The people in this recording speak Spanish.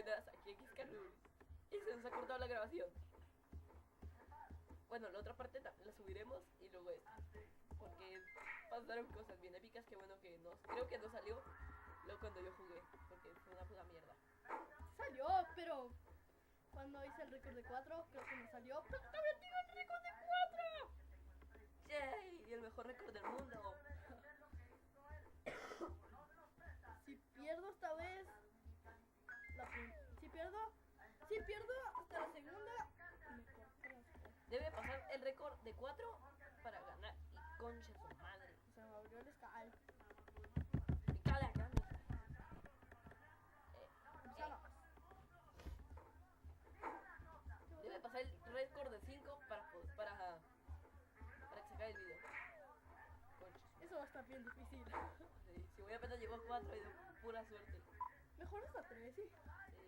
buenas, aquí en Xcarus. Y se nos ha cortado la grabación. Bueno, la otra parte la subiremos y luego esta. Porque pasaron cosas bien épicas que bueno que no. Creo que no salió lo cuando yo jugué. Porque fue una puta mierda. Salió, pero cuando hice el récord de 4, creo que no salió. ¡Pero también tengo el récord de 4! ¡Yay! Y el mejor récord del mundo. Si pierdo esta vez, si pierdo hasta la segunda, me corto las cosas. Debe pasar el récord de 4 para ganar. Y concha su madre. O sea, me abrió el escal. Y cala, cala. Empezamos. Debe pasar el récord de 5 para que se acabe el video. Concha. Eso va a estar bien difícil. Sí, si voy apenas llegó a 4 y de pura suerte. Mejor hasta 3, sí. Sí.